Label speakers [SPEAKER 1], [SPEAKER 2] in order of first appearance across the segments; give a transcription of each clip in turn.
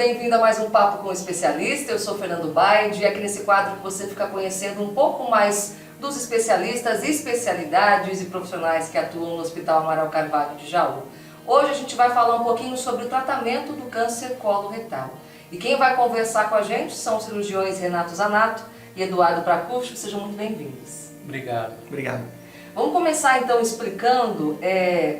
[SPEAKER 1] bem-vindo a mais um Papo com o Especialista. Eu sou Fernando Baide e aqui nesse quadro que você fica conhecendo um pouco mais dos especialistas, especialidades e profissionais que atuam no Hospital Amaral Carvalho de Jaú. Hoje a gente vai falar um pouquinho sobre o tratamento do câncer coloretal. E quem vai conversar com a gente são os cirurgiões Renato Zanato e Eduardo Pracucci. Sejam muito bem-vindos.
[SPEAKER 2] Obrigado.
[SPEAKER 3] Obrigado.
[SPEAKER 1] Vamos começar então explicando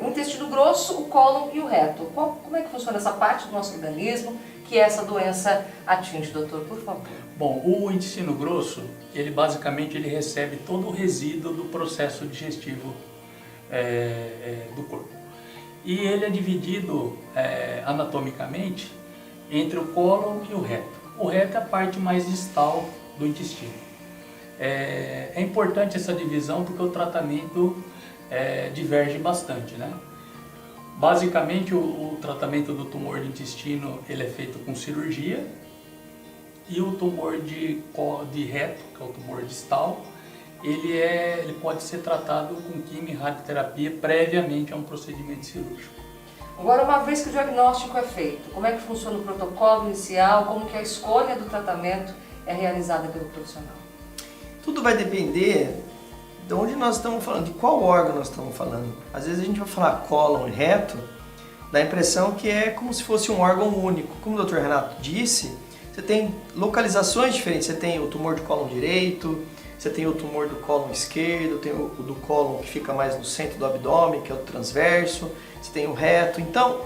[SPEAKER 1] o intestino grosso, o cólon e o reto. Como é que funciona essa parte do nosso organismo que essa doença atinge, doutor, por favor?
[SPEAKER 2] Bom, o intestino grosso, ele basicamente recebe todo o resíduo do processo digestivo do corpo. E ele é dividido anatomicamente entre o cólon e o reto. O reto é a parte mais distal do intestino. É importante essa divisão porque o tratamento diverge bastante, né? Basicamente o tratamento do tumor de intestino ele é feito com cirurgia e o tumor de reto, que é o tumor distal, ele pode ser tratado com quimio e radioterapia previamente a um procedimento cirúrgico.
[SPEAKER 1] Agora, uma vez que o diagnóstico é feito, como é que funciona o protocolo inicial, como que a escolha do tratamento é realizada pelo profissional?
[SPEAKER 3] Tudo vai depender de onde nós estamos falando, de qual órgão nós estamos falando. Às vezes a gente vai falar cólon e reto, dá a impressão que é como se fosse um órgão único. Como o Dr. Renato disse, você tem localizações diferentes. Você tem o tumor de cólon direito, você tem o tumor do cólon esquerdo, tem o do cólon que fica mais no centro do abdômen, que é o transverso, você tem o reto. Então,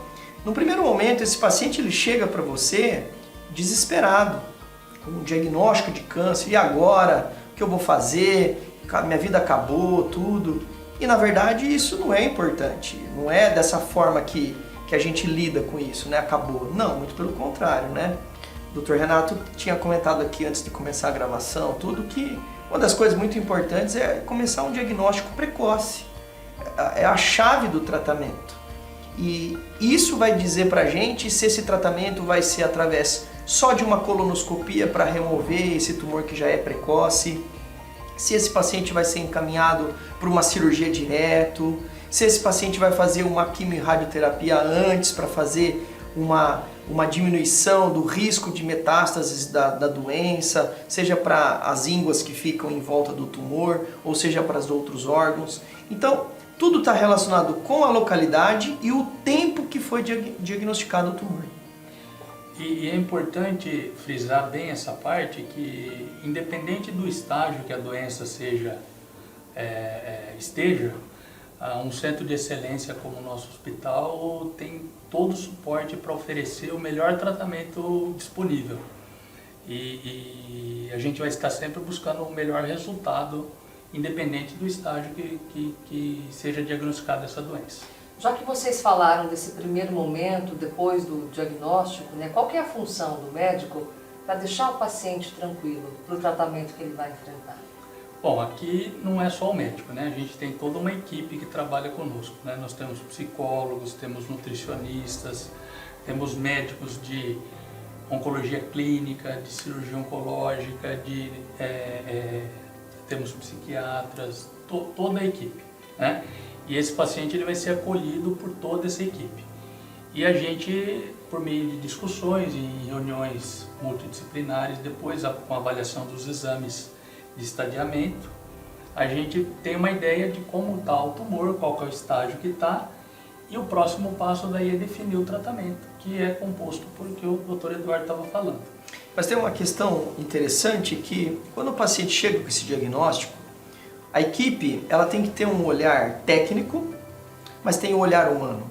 [SPEAKER 3] no primeiro momento, esse paciente ele chega para você desesperado, com um diagnóstico de câncer. E agora? O que eu vou fazer? Minha vida acabou, tudo. E na verdade isso não é importante. Não é dessa forma que a gente lida com isso, né? Acabou. Não, muito pelo contrário, né? O Dr. Renato tinha comentado aqui antes de começar a gravação, tudo que uma das coisas muito importantes é começar um diagnóstico precoce. É a chave do tratamento. E isso vai dizer pra gente se esse tratamento vai ser através só de uma colonoscopia para remover esse tumor que já é precoce, se esse paciente vai ser encaminhado para uma cirurgia direto, se esse paciente vai fazer uma quimio-radioterapia antes para fazer uma diminuição do risco de metástases da doença, seja para as ínguas que ficam em volta do tumor, ou seja para os outros órgãos. Então, tudo está relacionado com a localidade e o tempo que foi diagnosticado o tumor.
[SPEAKER 2] E é importante frisar bem essa parte que, independente do estágio que a doença esteja, um centro de excelência como o nosso hospital tem todo o suporte para oferecer o melhor tratamento disponível. E a gente vai estar sempre buscando o melhor resultado, independente do estágio que seja diagnosticada essa doença.
[SPEAKER 1] Já que vocês falaram desse primeiro momento, depois do diagnóstico, né, qual que é a função do médico para deixar o paciente tranquilo para o tratamento que ele vai enfrentar?
[SPEAKER 2] Bom, aqui não é só o médico, né? A gente tem toda uma equipe que trabalha conosco, né? Nós temos psicólogos, temos nutricionistas, temos médicos de oncologia clínica, de cirurgia oncológica, temos psiquiatras, toda a equipe, né? E esse paciente ele vai ser acolhido por toda essa equipe. E a gente, por meio de discussões e reuniões multidisciplinares, depois com a avaliação dos exames de estadiamento, a gente tem uma ideia de como está o tumor, qual que é o estágio que está, e o próximo passo daí é definir o tratamento, que é composto por o que o Dr. Eduardo estava falando.
[SPEAKER 3] Mas tem uma questão interessante que, quando o paciente chega com esse diagnóstico, a equipe ela tem que ter um olhar técnico, mas tem um olhar humano.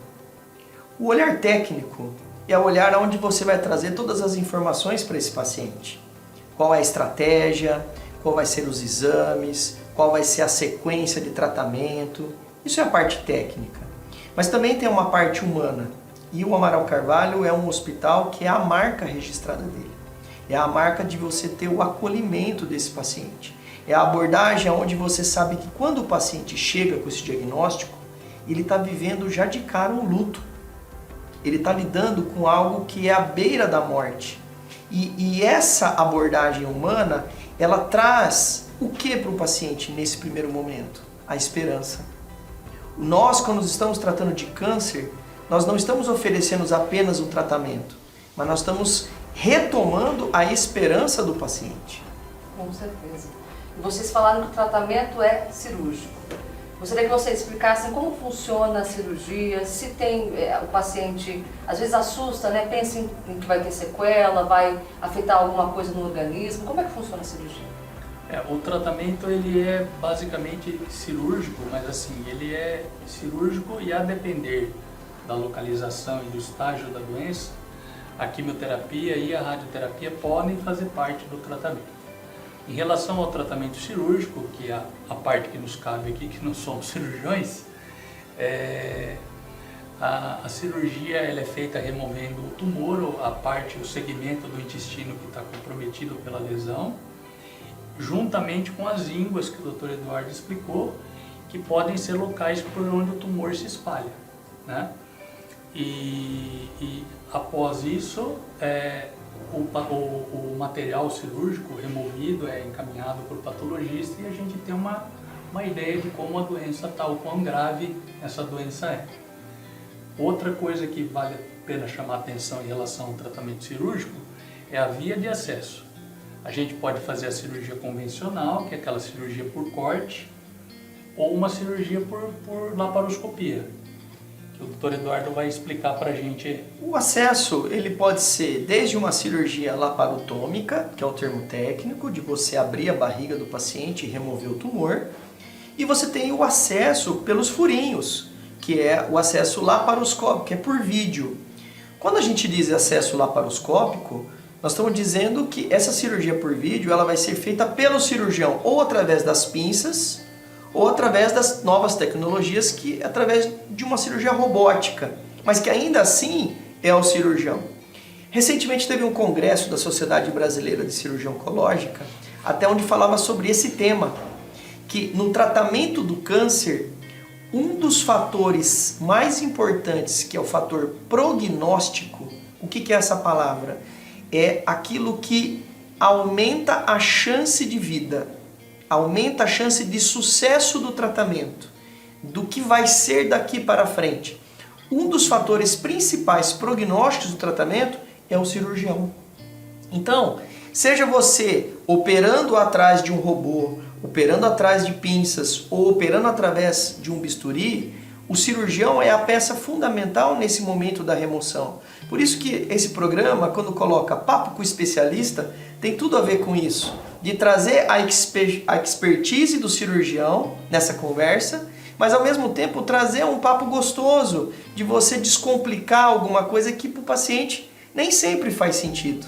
[SPEAKER 3] O olhar técnico é o olhar onde você vai trazer todas as informações para esse paciente. Qual é a estratégia, qual vai ser os exames, qual vai ser a sequência de tratamento. Isso é a parte técnica. Mas também tem uma parte humana. E o Amaral Carvalho é um hospital que é a marca registrada dele. É a marca de você ter o acolhimento desse paciente. É a abordagem onde você sabe que quando o paciente chega com esse diagnóstico, ele está vivendo já de cara um luto. Ele está lidando com algo que é à beira da morte. E essa abordagem humana, ela traz o que para o paciente nesse primeiro momento? A esperança. Nós, quando estamos tratando de câncer, nós não estamos oferecendo apenas o tratamento, mas nós estamos retomando a esperança do paciente.
[SPEAKER 1] Com certeza. E vocês falaram que o tratamento é cirúrgico. Gostaria que vocês explicassem como funciona a cirurgia, se tem o paciente, às vezes assusta, né? Pensa em que vai ter sequela, vai afetar alguma coisa no organismo. Como é que funciona a cirurgia?
[SPEAKER 2] O tratamento ele é basicamente cirúrgico, mas assim, ele é cirúrgico e a depender da localização e do estágio da doença, a quimioterapia e a radioterapia podem fazer parte do tratamento. Em relação ao tratamento cirúrgico, que é a parte que nos cabe aqui, que não somos cirurgiões, a cirurgia ela é feita removendo o tumor, ou o segmento do intestino que está comprometido pela lesão, juntamente com as ínguas que o Dr. Eduardo explicou, que podem ser locais por onde o tumor se espalha, né? E após isso, o material cirúrgico removido é encaminhado para o patologista e a gente tem uma ideia de como a doença está, o quão grave essa doença é. Outra coisa que vale a pena chamar a atenção em relação ao tratamento cirúrgico é a via de acesso. A gente pode fazer a cirurgia convencional, que é aquela cirurgia por corte, ou uma cirurgia por laparoscopia, que o Dr. Eduardo vai explicar para a gente.
[SPEAKER 3] O acesso ele pode ser desde uma cirurgia laparotômica, que é o termo técnico, de você abrir a barriga do paciente e remover o tumor, e você tem o acesso pelos furinhos, que é o acesso laparoscópico, que é por vídeo. Quando a gente diz acesso laparoscópico, nós estamos dizendo que essa cirurgia por vídeo ela vai ser feita pelo cirurgião ou através das pinças ou através das novas tecnologias, que através de uma cirurgia robótica, mas que ainda assim é o cirurgião. Recentemente teve um congresso da Sociedade Brasileira de Cirurgia Oncológica, até onde falava sobre esse tema, que no tratamento do câncer, um dos fatores mais importantes, que é o fator prognóstico, o que é essa palavra? É aquilo que aumenta a chance de vida, aumenta a chance de sucesso do tratamento, do que vai ser daqui para frente. Um dos fatores principais prognósticos do tratamento é o cirurgião. Então, seja você operando atrás de um robô, operando atrás de pinças ou operando através de um bisturi, o cirurgião é a peça fundamental nesse momento da remoção. Por isso que esse programa, quando coloca papo com o especialista, tem tudo a ver com isso. De trazer a expertise do cirurgião nessa conversa, mas ao mesmo tempo trazer um papo gostoso, de você descomplicar alguma coisa que para o paciente nem sempre faz sentido.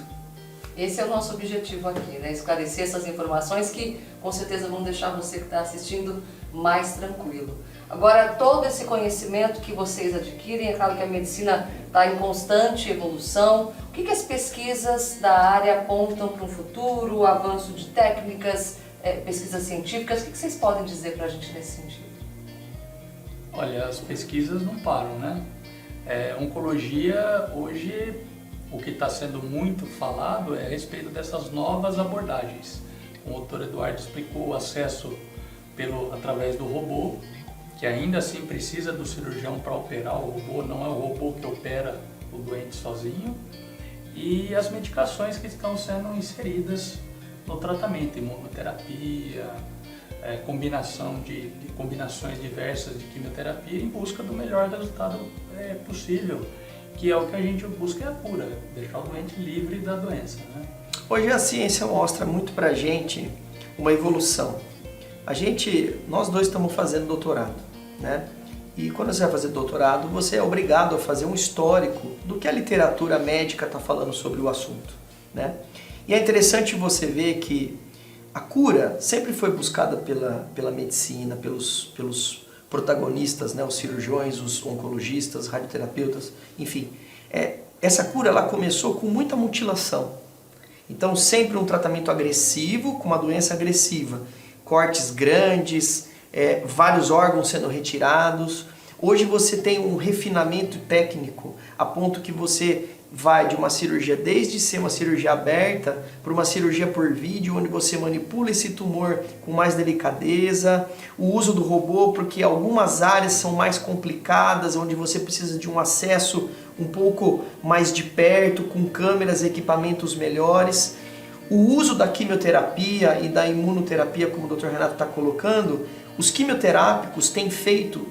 [SPEAKER 1] Esse é o nosso objetivo aqui, né? Esclarecer essas informações que com certeza vão deixar você que está assistindo mais tranquilo. Agora, todo esse conhecimento que vocês adquirem, é claro que a medicina está em constante evolução. O que as pesquisas da área apontam para um futuro, o avanço de técnicas, pesquisas científicas? O que vocês podem dizer para a gente nesse sentido?
[SPEAKER 2] Olha, as pesquisas não param, né? Oncologia, hoje, o que está sendo muito falado é a respeito dessas novas abordagens. O Dr. Eduardo explicou o acesso através do robô, que ainda assim precisa do cirurgião para operar o robô, não é o robô que opera o doente sozinho, e as medicações que estão sendo inseridas no tratamento, imunoterapia, combinações diversas de quimioterapia em busca do melhor resultado possível, que é o que a gente busca, é a cura, deixar o doente livre da doença, né?
[SPEAKER 3] Hoje a ciência mostra muito pra gente uma evolução. Nós dois estamos fazendo doutorado, né? E quando você vai fazer doutorado, você é obrigado a fazer um histórico do que a literatura médica está falando sobre o assunto, né? E é interessante você ver que a cura sempre foi buscada pela medicina, pelos protagonistas, né? Os cirurgiões, os oncologistas, radioterapeutas, enfim. Essa cura ela começou com muita mutilação. Então sempre um tratamento agressivo, com uma doença agressiva. Cortes grandes, vários órgãos sendo retirados. Hoje você tem um refinamento técnico a ponto que você vai de uma cirurgia, desde ser uma cirurgia aberta, para uma cirurgia por vídeo, onde você manipula esse tumor com mais delicadeza, o uso do robô, porque algumas áreas são mais complicadas, onde você precisa de um acesso um pouco mais de perto, com câmeras e equipamentos melhores. O uso da quimioterapia e da imunoterapia, como o Dr. Renato está colocando, os quimioterápicos têm feito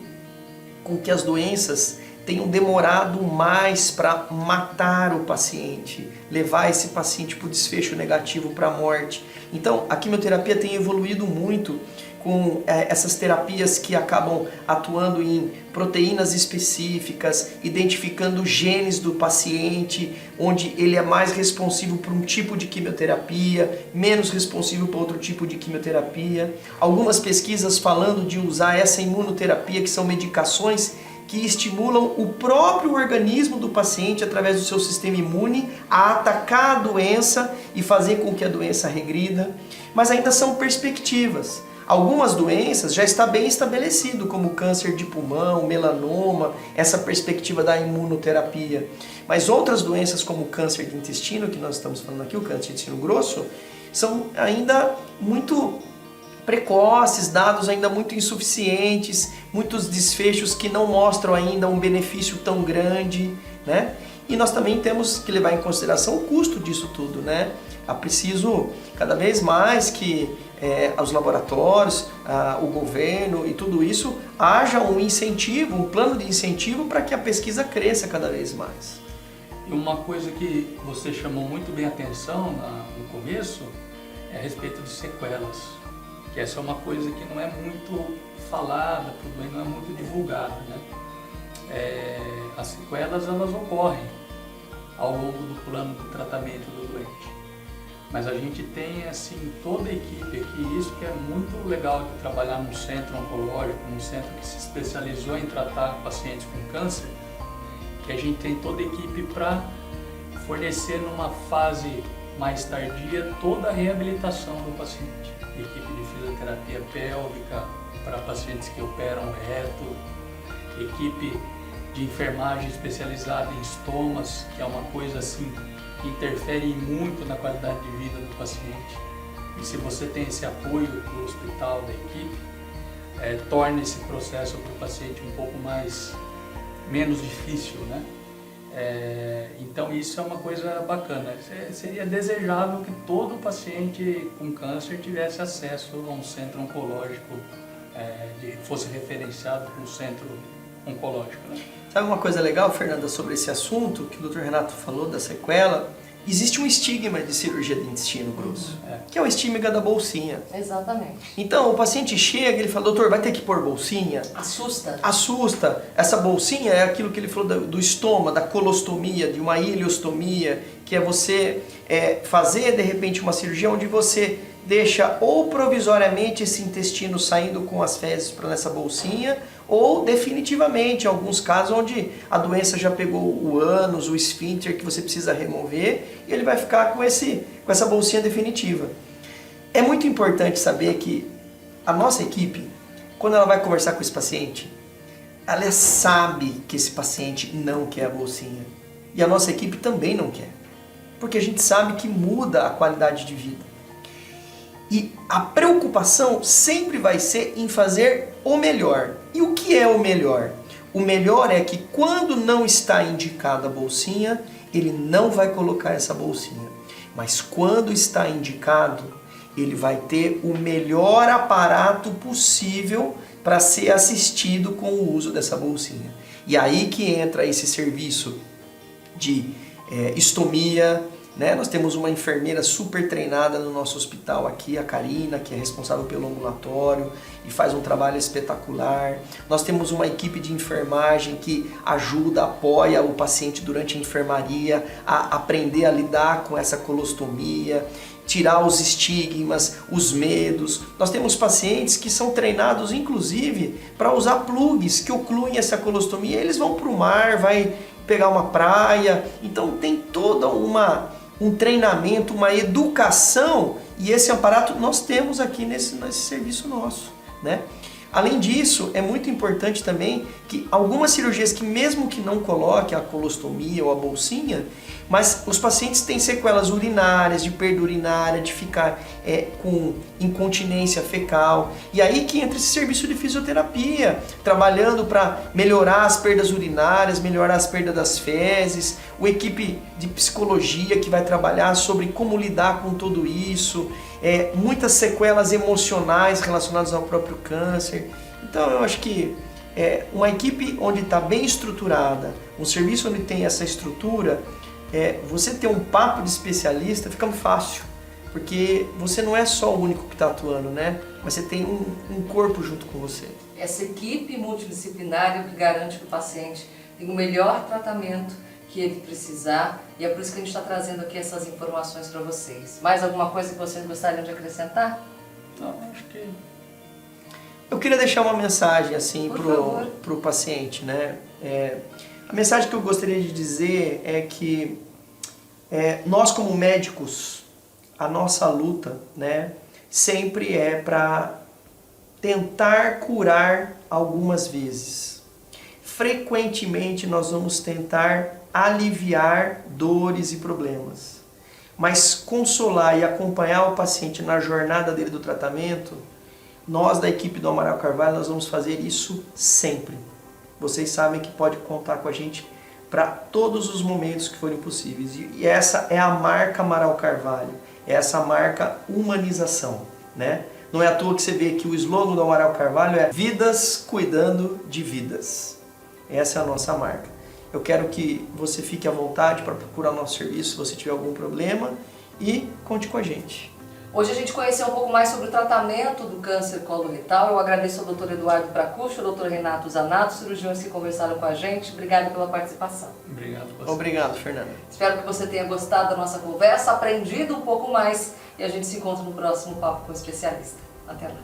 [SPEAKER 3] com que as doenças tenham demorado mais para matar o paciente, levar esse paciente para o desfecho negativo, para a morte. Então, a quimioterapia tem evoluído muito com essas terapias que acabam atuando em proteínas específicas, identificando genes do paciente, onde ele é mais responsivo para um tipo de quimioterapia, menos responsivo para outro tipo de quimioterapia. Algumas pesquisas falando de usar essa imunoterapia, que são medicações que estimulam o próprio organismo do paciente, através do seu sistema imune, a atacar a doença e fazer com que a doença regrida. Mas ainda são perspectivas. Algumas doenças já está bem estabelecido, como câncer de pulmão, melanoma, essa perspectiva da imunoterapia. Mas outras doenças, como o câncer de intestino, que nós estamos falando aqui, o câncer de intestino grosso, são ainda muito precoces, dados ainda muito insuficientes, muitos desfechos que não mostram ainda um benefício tão grande, né? E nós também temos que levar em consideração o custo disso tudo, né? É preciso cada vez mais que os laboratórios, o governo e tudo isso, haja um incentivo, um plano de incentivo para que a pesquisa cresça cada vez mais.
[SPEAKER 2] E uma coisa que você chamou muito bem a atenção no começo é a respeito de sequelas, que essa é uma coisa que não é muito falada, não é muito divulgada, né? As sequelas, elas ocorrem ao longo do plano de tratamento do doente. Mas a gente tem, assim, toda a equipe aqui, isso que é muito legal de trabalhar num centro oncológico, num centro que se especializou em tratar pacientes com câncer, que a gente tem toda a equipe para fornecer numa fase mais tardia toda a reabilitação do paciente. Equipe de fisioterapia pélvica para pacientes que operam reto, equipe de enfermagem especializada em estomas, que é uma coisa assim que interfere muito na qualidade de vida do paciente. E se você tem esse apoio do hospital, da equipe, torna esse processo para o paciente um pouco menos difícil, né? Então isso é uma coisa bacana. Seria desejável que todo paciente com câncer tivesse acesso a um centro oncológico, fosse referenciado como centro oncológico, né?
[SPEAKER 3] Sabe uma coisa legal, Fernanda, sobre esse assunto que o Dr. Renato falou da sequela? Existe um estigma de cirurgia de intestino grosso, que é o estigma da bolsinha.
[SPEAKER 1] Exatamente.
[SPEAKER 3] Então o paciente chega e ele fala, doutor, vai ter que pôr bolsinha?
[SPEAKER 1] Assusta.
[SPEAKER 3] Assusta. Essa bolsinha é aquilo que ele falou do estômago, da colostomia, de uma ileostomia, que é você fazer de repente uma cirurgia onde você deixa ou provisoriamente esse intestino saindo com as fezes para nessa bolsinha, ou definitivamente, em alguns casos onde a doença já pegou o ânus, o esfíncter que você precisa remover, e ele vai ficar com essa bolsinha definitiva. É muito importante saber que a nossa equipe, quando ela vai conversar com esse paciente, ela sabe que esse paciente não quer a bolsinha. E a nossa equipe também não quer. Porque a gente sabe que muda a qualidade de vida. E a preocupação sempre vai ser em fazer o melhor. E o que é o melhor? O melhor é que quando não está indicada a bolsinha, ele não vai colocar essa bolsinha. Mas quando está indicado, ele vai ter o melhor aparato possível para ser assistido com o uso dessa bolsinha. E aí que entra esse serviço de estomia, né? Nós temos uma enfermeira super treinada no nosso hospital aqui, a Karina, que é responsável pelo ambulatório e faz um trabalho espetacular. Nós temos uma equipe de enfermagem que ajuda, apoia o paciente durante a enfermaria a aprender a lidar com essa colostomia, tirar os estigmas, os medos. Nós temos pacientes que são treinados, inclusive, para usar plugs que ocluem essa colostomia. Eles vão para o mar, vai pegar uma praia. Então tem toda um treinamento, uma educação, e esse aparato nós temos aqui nesse serviço nosso, né? Além disso, é muito importante também que algumas cirurgias que mesmo que não coloque a colostomia ou a bolsinha, mas os pacientes têm sequelas urinárias, de perda urinária, de ficar com incontinência fecal. E aí que entra esse serviço de fisioterapia, trabalhando para melhorar as perdas urinárias, melhorar as perdas das fezes, uma equipe de psicologia que vai trabalhar sobre como lidar com tudo isso, muitas sequelas emocionais relacionadas ao próprio câncer. Então eu acho que uma equipe onde está bem estruturada, um serviço onde tem essa estrutura, você ter um papo de especialista fica muito fácil, porque você não é só o único que está atuando, né? Mas você tem um corpo junto com você.
[SPEAKER 1] Essa equipe multidisciplinar é o que garante que o paciente tem o melhor tratamento que ele precisar, e é por isso que a gente está trazendo aqui essas informações para vocês. Mais alguma coisa que vocês gostariam de acrescentar?
[SPEAKER 2] Então, acho que...
[SPEAKER 3] Eu queria deixar uma mensagem assim pro paciente, né? A mensagem que eu gostaria de dizer é que nós como médicos, a nossa luta, né, sempre é para tentar curar algumas vezes. Frequentemente nós vamos tentar aliviar dores e problemas, mas consolar e acompanhar o paciente na jornada dele do tratamento, nós da equipe do Amaral Carvalho, nós vamos fazer isso sempre. Vocês sabem que pode contar com a gente para todos os momentos que forem possíveis. E essa é a marca Amaral Carvalho, é essa marca humanização, né? Não é à toa que você vê que o slogan do Amaral Carvalho é vidas cuidando de vidas. Essa é a nossa marca. Eu quero que você fique à vontade para procurar nosso serviço se você tiver algum problema e conte com a gente.
[SPEAKER 1] Hoje a gente conheceu um pouco mais sobre o tratamento do câncer coloretal. Eu agradeço ao Dr. Eduardo Bracucci, ao Dr. Renato Zanato, cirurgiões que conversaram com a gente. Obrigada pela participação.
[SPEAKER 2] Obrigado.
[SPEAKER 3] Obrigado, Fernanda.
[SPEAKER 1] Espero que você tenha gostado da nossa conversa, aprendido um pouco mais, e a gente se encontra no próximo Papo com o Especialista. Até lá.